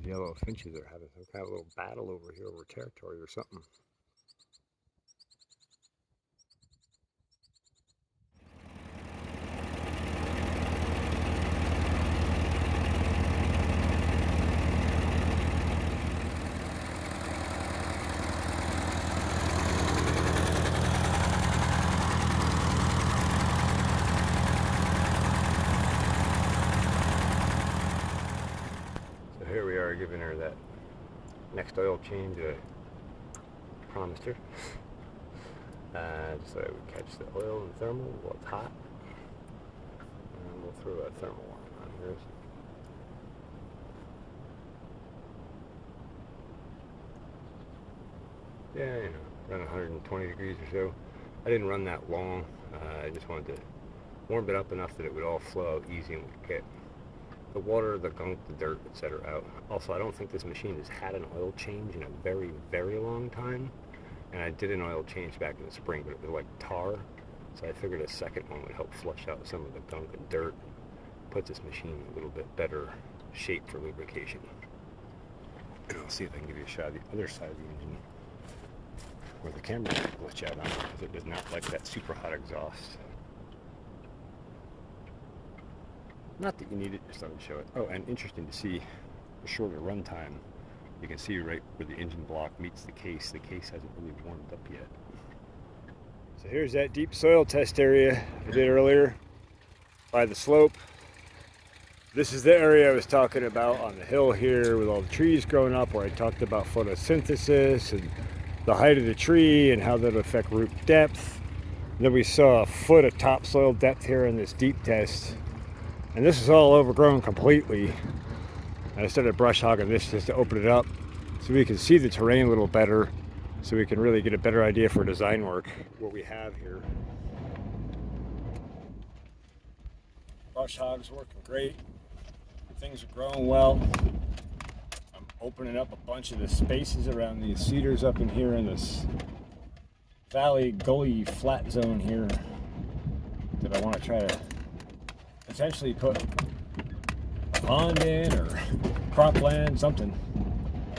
yellow finches are having some kind of little battle over here over territory or something. Here we are giving her that next oil change I promised her. Just so I would catch the oil and thermal while it's hot. And we'll throw a thermal line on here. Yeah, you know, around 120 degrees or so. I didn't run that long. I just wanted to warm it up enough that it would all flow out easy and we could get the water, the gunk, the dirt, etc. out. Also, I don't think this machine has had an oil change in a very, very long time. And I did an oil change back in the spring, but it was like tar. So I figured a second one would help flush out some of the gunk and dirt, put this machine in a little bit better shape for lubrication. And I'll see if I can give you a shot of the other side of the engine where the camera will glitch out on it because it does not like that super hot exhaust. Not that you need it, just thought I'd show it. Oh, and interesting to see the shorter run time. You can see right where the engine block meets the case. The case hasn't really warmed up yet. So here's that deep soil test area I did earlier by the slope. This is the area I was talking about on the hill here with all the trees growing up, where I talked about photosynthesis and the height of the tree and how that would affect root depth. And then we saw a foot of topsoil depth here in this deep test. And this is all overgrown completely. And I started brush hogging this just to open it up so we can see the terrain a little better, so we can really get a better idea for design work, what we have here. Brush hog's working great. Things are growing well. I'm opening up a bunch of the spaces around these cedars up in here in this valley gully flat zone here that I want to try to essentially put a pond in or cropland, something.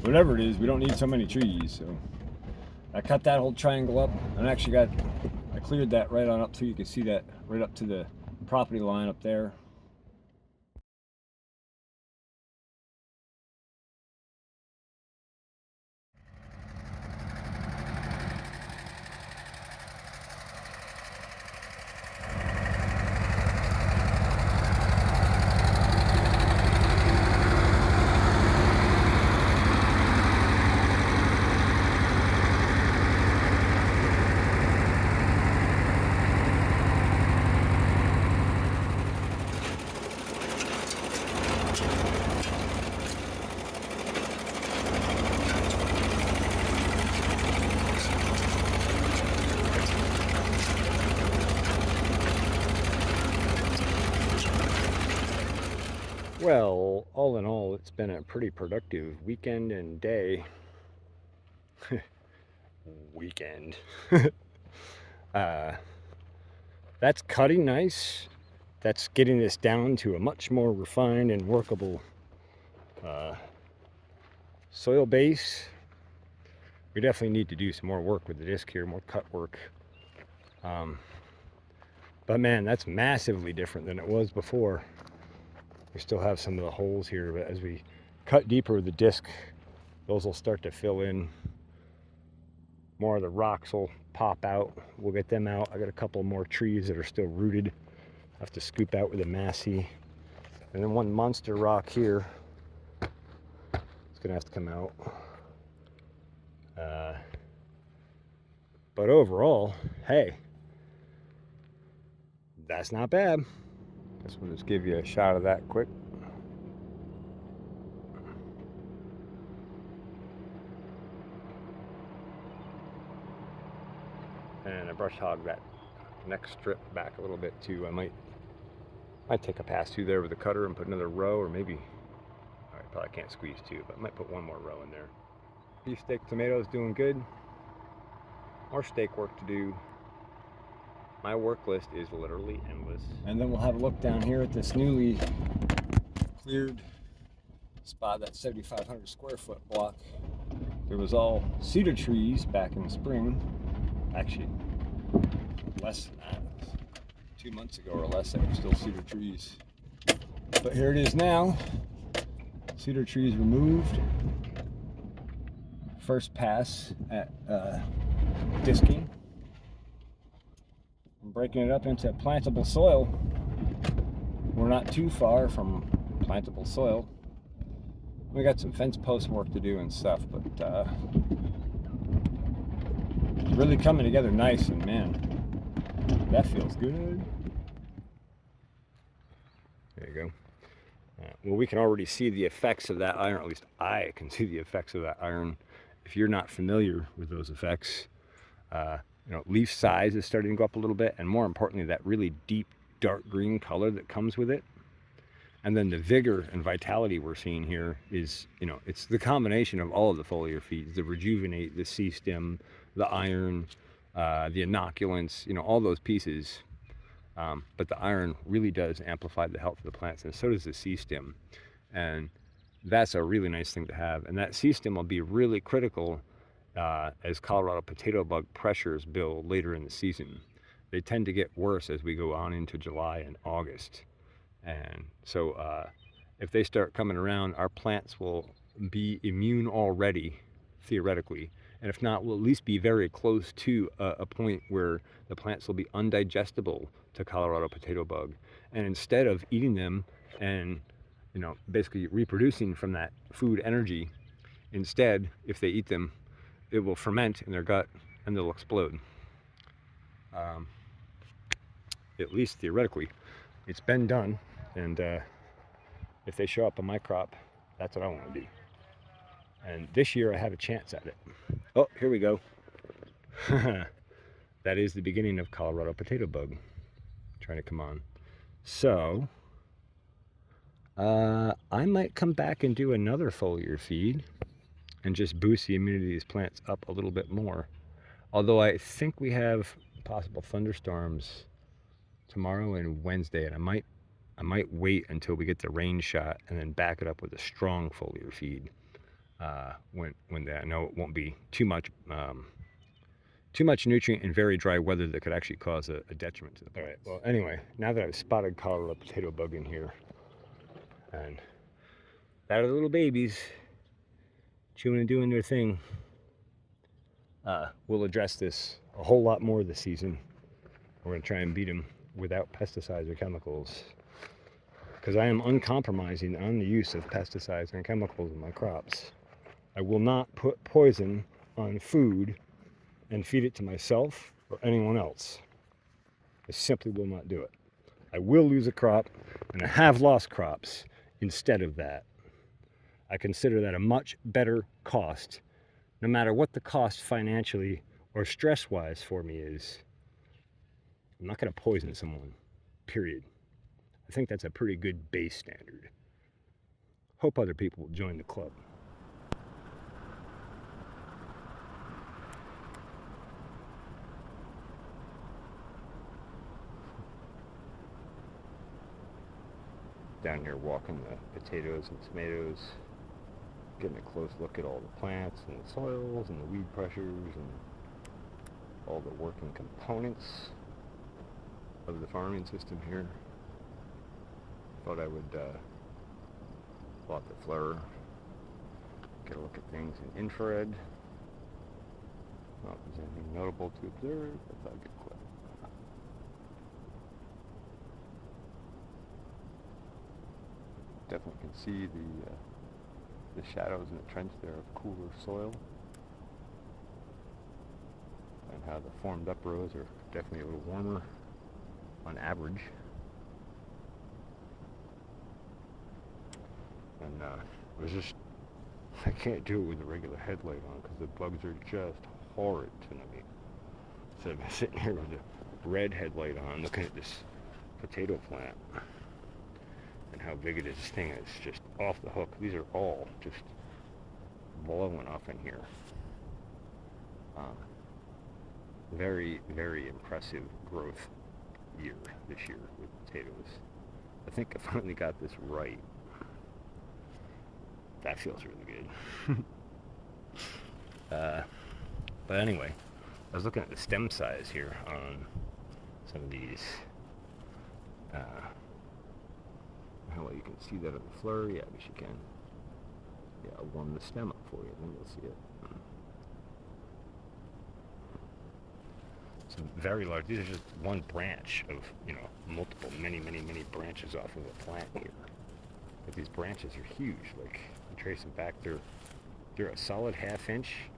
Whatever it is, we don't need so many trees. So I cut that whole triangle up and I cleared that right on up so you can see that right up to the property line up there. Well, all in all, it's been a pretty productive weekend and day. Weekend. That's cutting nice. That's getting this down to a much more refined and workable soil base. We definitely need to do some more work with the disc here, more cut work. But man, that's massively different than it was before. We still have some of the holes here, but as we cut deeper with the disc, those will start to fill in. More of the rocks will pop out. We'll get them out. I got a couple more trees that are still rooted. I have to scoop out with a Massey. And then one monster rock here. It's gonna have to come out. But overall, hey, that's not bad. Guess we'll just give you a shot of that quick. And I brush hog that next strip back a little bit too. I might take a pass through there with the cutter and put another row, or maybe, I probably can't squeeze two, but I might put one more row in there. Beefsteak tomatoes doing good. More steak work to do. My work list is literally endless. And then we'll have a look down here at this newly cleared spot, that 7,500 square foot block, there was all cedar trees back in the spring. Actually, less than that. 2 months ago or less, there were still cedar trees. But here it is now. Cedar trees removed. First pass at disking. I'm breaking it up into plantable soil. We're not too far from plantable soil. We got some fence post work to do and stuff, but really coming together nice, and man, that feels good. There you go. Well, we can already see the effects of that iron, at least I can see the effects of that iron. If you're not familiar with those effects, leaf size is starting to go up a little bit, and more importantly, that really deep dark green color that comes with it. And then the vigor and vitality we're seeing here is, it's the combination of all of the foliar feeds, the rejuvenate, the C-stem, the iron, the inoculants, all those pieces. But the iron really does amplify the health of the plants, and so does the C-stem. And that's a really nice thing to have. And that C-stem will be really critical as Colorado potato bug pressures build later in the season. They tend to get worse as we go on into July and August. And so if they start coming around, our plants will be immune already, theoretically. And if not, we'll at least be very close to a point where the plants will be undigestible to Colorado potato bug. And instead of eating them and, basically reproducing from that food energy, instead, if they eat them, it will ferment in their gut and they'll explode. At least theoretically. It's been done, and if they show up on my crop, that's what I want to do. And this year I have a chance at it. Oh, here we go. That is the beginning of Colorado potato bug trying to come on. So I might come back and do another foliar feed and just boost the immunity of these plants up a little bit more. Although I think we have possible thunderstorms tomorrow and Wednesday, and I might wait until we get the rain shot and then back it up with a strong foliar feed. When I know it won't be too much nutrient in very dry weather that could actually cause a detriment to the plants. All right. Well, anyway, now that I've spotted Colorado potato bug in here, and that are the little babies chewing and doing their thing, we'll address this a whole lot more this season. We're going to try and beat them without pesticides or chemicals, because I am uncompromising on the use of pesticides and chemicals in my crops. I will not put poison on food and feed it to myself or anyone else. I simply will not do it. I will lose a crop, and I have lost crops instead of that. I consider that a much better cost, no matter what the cost financially or stress-wise for me is. I'm not going to poison someone, period. I think that's a pretty good base standard. Hope other people will join the club. Down here walking the potatoes and tomatoes, getting a close look at all the plants and the soils and the weed pressures and all the working components of the farming system here. Thought I would plot the flare, get a look at things in infrared. Not if there's anything notable to observe, but I'll get quick. Definitely can see the shadows in the trench there of cooler soil, and how the formed up rows are definitely a little warmer on average. And I can't do it with a regular headlight on because the bugs are just horrid to me. So I've been sitting here with a red headlight on looking at this potato plant and how big it is. This thing is just off the hook. These are all just blowing up in here. Very, very impressive growth year this year with potatoes. I think I finally got this right. That feels really good. But anyway, I was looking at the stem size here on some of these. How well you can see that on the flurry? Yeah, I guess you can. Yeah, I'll warm the stem up for you, then you'll see it. So very large. These are just one branch of, multiple, many branches off of a plant here. But these branches are huge. Like, you trace them back, they're a solid ½ inch.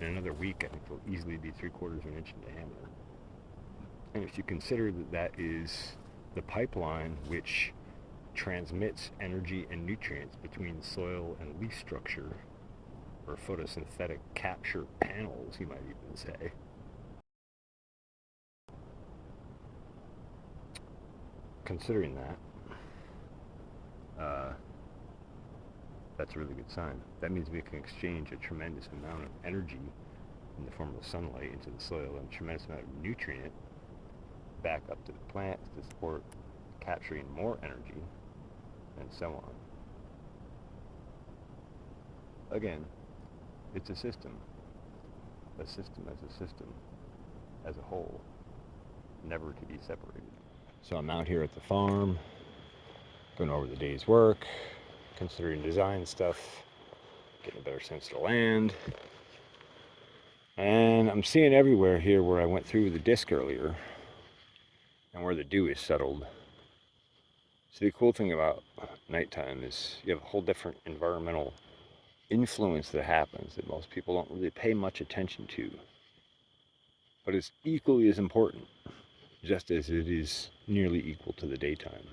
In another week, I think they'll easily be 3/4 of an inch in diameter. And if you consider that that is the pipeline which transmits energy and nutrients between soil and leaf structure, or photosynthetic capture panels, you might even say. Considering that, that's a really good sign. That means we can exchange a tremendous amount of energy in the form of sunlight into the soil and a tremendous amount of nutrient back up to the plants to support capturing more energy, and so on. Again, it's a system. A system as a system, as a whole, never to be separated. So I'm out here at the farm, going over the day's work, considering design stuff, getting a better sense of the land. And I'm seeing everywhere here where I went through the disc earlier and where the dew is settled. So the cool thing about nighttime is you have a whole different environmental influence that happens that most people don't really pay much attention to. But it's equally as important, just as it is nearly equal to the daytime.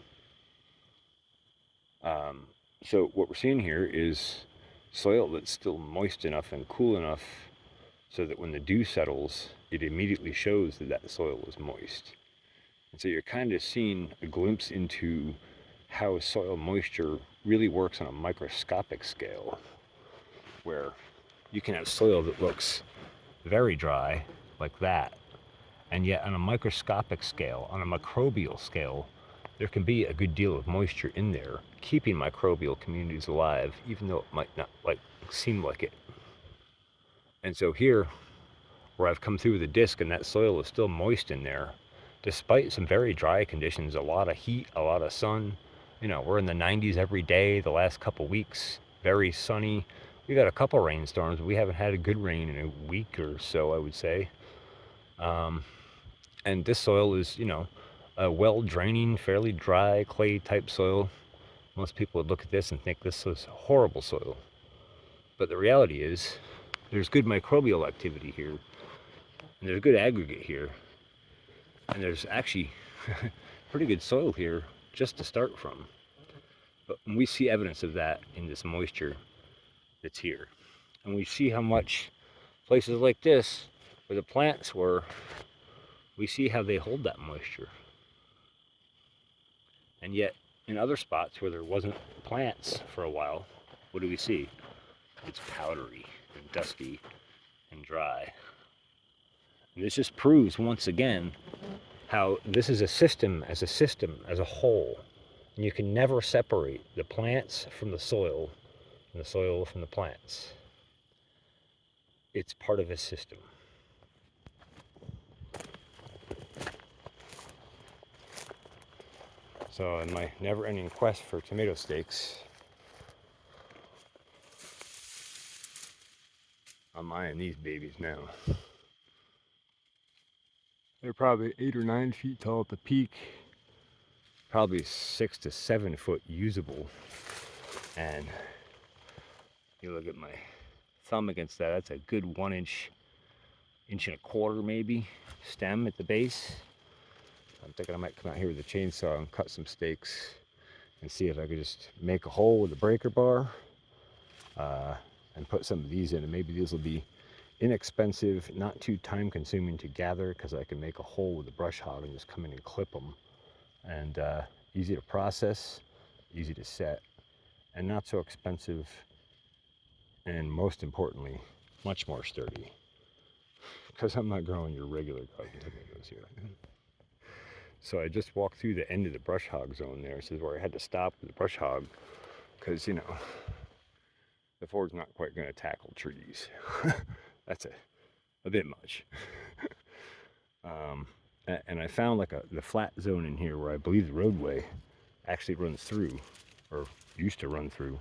So what we're seeing here is soil that's still moist enough and cool enough so that when the dew settles, it immediately shows that that soil is moist. And so you're kind of seeing a glimpse into how soil moisture really works on a microscopic scale, where you can have soil that looks very dry, like that, and yet on a microscopic scale, on a microbial scale, there can be a good deal of moisture in there, keeping microbial communities alive, even though it might not seem like it. And so here, where I've come through the disc and that soil is still moist in there, despite some very dry conditions, a lot of heat, a lot of sun. We're in the 90s every day the last couple weeks, very sunny. We've had a couple rainstorms. We haven't had a good rain in a week or so, I would say. And this soil is, a well-draining, fairly dry, clay-type soil. Most people would look at this and think this is horrible soil. But the reality is, there's good microbial activity here, and there's good aggregate here, and there's actually pretty good soil here just to start from. But we see evidence of that in this moisture that's here. And we see how much places like this, where the plants were, we see how they hold that moisture. And yet, in other spots where there wasn't plants for a while, what do we see? It's powdery and dusty and dry. And this just proves once again how this is a system, as a whole. And you can never separate the plants from the soil and the soil from the plants. It's part of a system. So in my never-ending quest for tomato steaks, I'm eyeing these babies now. They're probably 8 or 9 feet tall at the peak, probably 6 to 7 foot usable. And you look at my thumb against that, that's a good 1 inch, 1.25 inch maybe, stem at the base. I'm thinking I might come out here with a chainsaw and cut some steaks and see if I could just make a hole with a breaker bar and put some of these in, and maybe these will be inexpensive, not too time consuming to gather, because I can make a hole with a brush hog and just come in and clip them. And easy to process, easy to set, and not so expensive, and most importantly, much more sturdy, because I'm not growing your regular garden tomatoes here. So I just walked through the end of the brush hog zone there. This is where I had to stop with the brush hog, because the Ford's not quite going to tackle trees. That's a bit much. And I found like the flat zone in here where I believe the roadway actually runs through, or used to run through,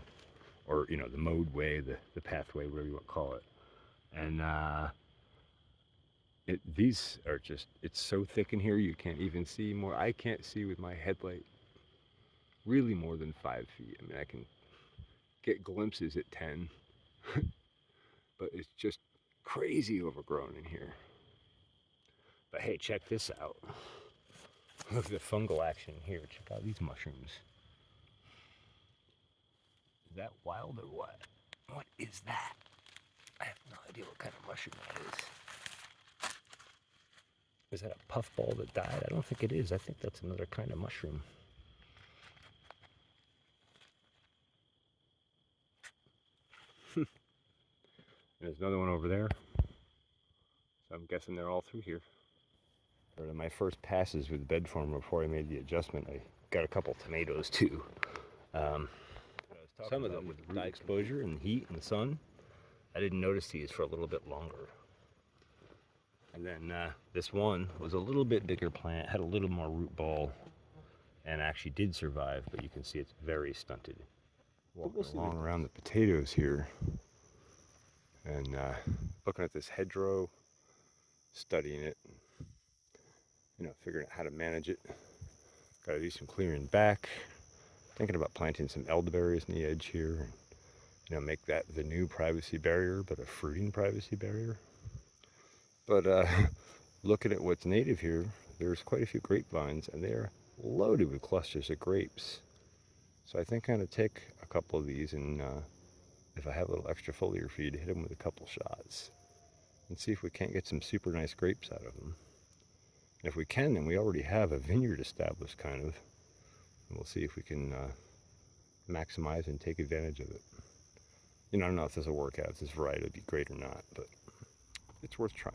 or you know, the mowed way, the pathway, whatever you want to call it. And these are just, it's so thick in here you can't even see more. I can't see with my headlight really more than 5 feet. I mean, I can get glimpses at 10, but it's just crazy overgrown in here. But hey, check this out. Look at the fungal action here. Check out these mushrooms. Is that wild or what? What is that? I have no idea what kind of mushroom that is. Is that a puffball that died? I don't think it is. I think that's another kind of mushroom. There's another one over there. So I'm guessing they're all through here. Or my first passes with the bed former before I made the adjustment, I got a couple tomatoes too. Some of them with root exposure and heat and sun. I didn't notice these for a little bit longer. And then this one was a little bit bigger plant, had a little more root ball, and actually did survive, but you can see it's very stunted. Walking along around the potatoes here, and looking at this hedgerow, studying it, you know, figuring out how to manage it. Got to do some clearing back. Thinking about planting some elderberries in the edge here, and you know, make that the new privacy barrier, but a fruiting privacy barrier. But looking at what's native here, there's quite a few grapevines, and they're loaded with clusters of grapes. So I think I'm going to take a couple of these, and if I have a little extra foliar feed, hit them with a couple shots and see if we can't get some super nice grapes out of them. And if we can, then we already have a vineyard established, kind of. And we'll see if we can maximize and take advantage of it. You know, I don't know if this will work out, if this variety would be great or not, but it's worth trying.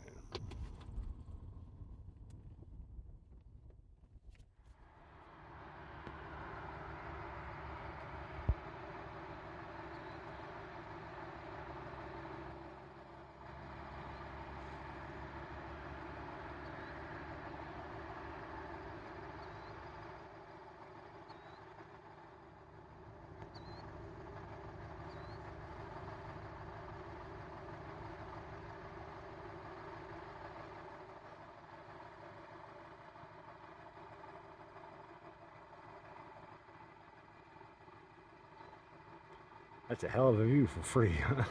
That's a hell of a view for free, huh?